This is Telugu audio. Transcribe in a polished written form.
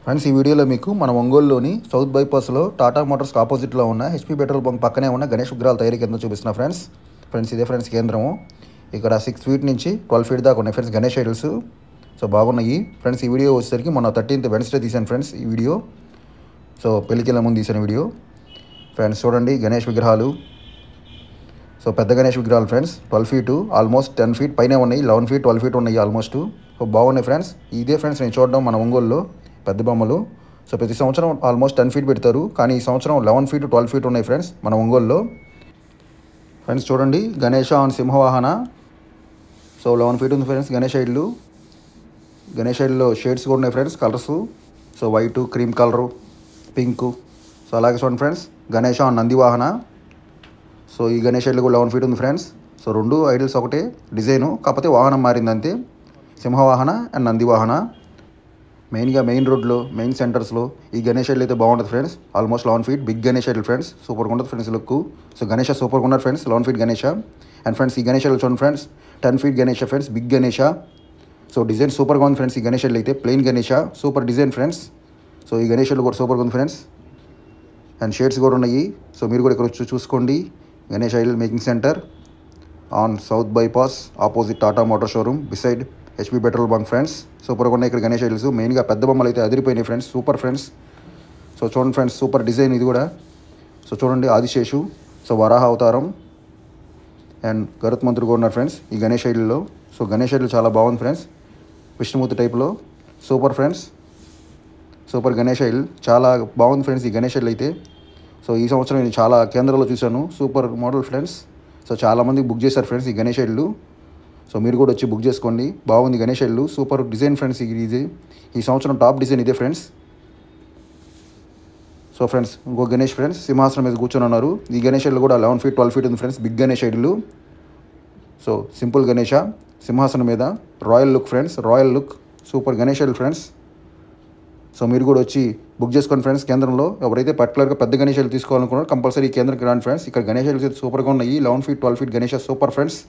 ఫ్రెండ్స్ ఈ వీడియోలో మీకు మన ఒంగోలులోని సౌత్ బైపాస్లో టాటా మోటార్స్ ఆపోజిట్లో ఉన్న హెచ్పీ పెట్రోల్ బంక్ పక్కనే ఉన్న గణేష్ విగ్రహాల తయారీ కేంద్రం చూపిస్తున్నా ఫ్రెండ్స్ ఇదే ఫ్రెండ్స్ కేంద్రము. ఇక్కడ 6 ఫీట్ నుంచి 12 ఫీట్ దాకా ఉన్నాయి ఫ్రెండ్స్ గణేష్ ఐడల్స్. సో బాగున్నాయి ఫ్రెండ్స్. ఈ వీడియో వచ్చేసరికి మొన్న 13th వెన్స్డే తీసాను ఫ్రెండ్స్ ఈ వీడియో. సో పెళ్ళికెళ్ళ ముందు తీసిన వీడియో ఫ్రెండ్స్. చూడండి గణేష్ విగ్రహాలు. సో పెద్ద గణేష్ విగ్రహాలు ఫ్రెండ్స్. 12 ఫీటు ఆల్మోస్ట్ 10 ఫీట్ పైనే ఉన్నాయి. 11 ఫీట్ 12 ఫీట్ ఉన్నాయి ఆల్మోస్ట్. సో బాగున్నాయి ఫ్రెండ్స్. ఇదే ఫ్రెండ్స్ నేను చూడడం మన ఒంగోలులో పెద్ద బొమ్మలు. సో ప్రతి సంవత్సరం ఆల్మోస్ట్ 10 ఫీట్ పెడతారు, కానీ ఈ సంవత్సరం 11 ఫీట్ 12 ఫీట్ ఉన్నాయి ఫ్రెండ్స్ మన ఒంగోలులో. ఫ్రెండ్స్ చూడండి గణేష ఆన్ సింహవాహన. సో 11 ఫీట్ ఉంది ఫ్రెండ్స్ గణేష్ ఐడ్లు. గణేష్ ఐడ్లో షేడ్స్ కూడా ఉన్నాయి friends, colours. So white, cream colour, pink. So అలాగే చూడండి ఫ్రెండ్స్ గణేష ఆన్ నందివాహన. సో ఈ గణేష్ ఐడ్లు కూడా 11 ఫీట్ ఉంది ఫ్రెండ్స్. సో రెండు ఐడల్స్ ఒకటే డిజైను, కాకపోతే వాహనం మారింది అంతే. సింహవాహన అండ్ నందివాహన. మెయిన్గా మెయిన్ రోడ్లో మెయిన్ సెంటర్స్లో ఈ గణేష్ ఐడల్ అయితే బాగుంటుంది friends. Almost 11 feet big Ganesh idol friends. సూపర్గా ఉంటుంది ఫ్రెండ్స్ లుక్. సో గణేష సూపర్గా ఉన్నారు friends 11 feet Ganesha. And friends ఈ గణేష్ ఐడల్ చూడండి friends 10 feet Ganesha friends, big Ganesha. So design సూపర్గా ఉంది ఫ్రెండ్స్. ఈ గణేష్ ఐడల్ అయితే plain Ganesha, super design friends. So ఈ గణేష్ ఐడల్ కూడా సూపర్గా ఉంది ఫ్రెండ్స్. అండ్ షేడ్స్ కూడా ఉన్నాయి. సో మీరు కూడా ఇక్కడ వచ్చి చూసుకోండి. Ganesh Idol making centre on south bypass opposite Tata motor showroom beside HP petrol bunk friends. సూపర్గా ఉన్నాయి ఇక్కడ గణేష్ ఐడల్స్. మెయిన్గా పెద్ద బొమ్మలు అయితే అదిరిపోయినాయి ఫ్రెండ్స్, సూపర్ ఫ్రెండ్స్. సో చూడండి ఫ్రెండ్స్ సూపర్ డిజైన్ ఇది కూడా. సో చూడండి ఆదిశేషు, సో వరాహ అవతారం అండ్ గరుత్మంతుడు కూడా ఉన్నారు ఫ్రెండ్స్ ఈ గణేష్ ఐడల్లో. సో గణేష్ ఐడల్ చాలా బాగుంది ఫ్రెండ్స్, విష్ణుమూర్తి టైప్లో. Super friends, super Ganesh Idol చాలా బాగుంది ఫ్రెండ్స్ ఈ గణేష్ ఐడల్ అయితే. సో ఈ సంవత్సరం నేను చాలా కేంద్రాల్లో చూశాను, సూపర్ మోడల్ ఫ్రెండ్స్. సో చాలామంది బుక్ చేశారు ఫ్రెండ్స్ ఈ గణేష్ ఐడల్. సో మీరు కూడా వచ్చి బుక్ చేసుకోండి, బాగుంది Ganesh Idol. Super design friends ఇది. ఈ సంవత్సరం టాప్ డిజైన్ ఇదే ఫ్రెండ్స్. సో ఫ్రెండ్స్ ఇంకో గణేష్ ఫ్రెండ్స్ సింహాసనం మీద కూర్చొని ఉన్నారు. ఈ గణేష్ ఐడల్ కూడా 11 ఫీట్ 12 ఫీట్ ఉంది friends, big Ganesh idol. So simple Ganesha సింహాసనం మీద royal look friends, royal look, super Ganesh idol friends. So మీరు కూడా వచ్చి బుక్ చేసుకోండి ఫ్రెండ్స్ కేంద్రంలో. ఎవరైతే పర్టికులర్గా పెద్ద గణేష్ ఐడల్ తీసుకోవాలనుకున్నారో కంపల్సరీ ఈ కేంద్రంకి రండి ఫ్రెండ్స్. ఇక్కడ గణేష్ ఐడల్స్ సూపర్గా ఉన్నాయి. 11 feet 12 feet Ganesha super friends.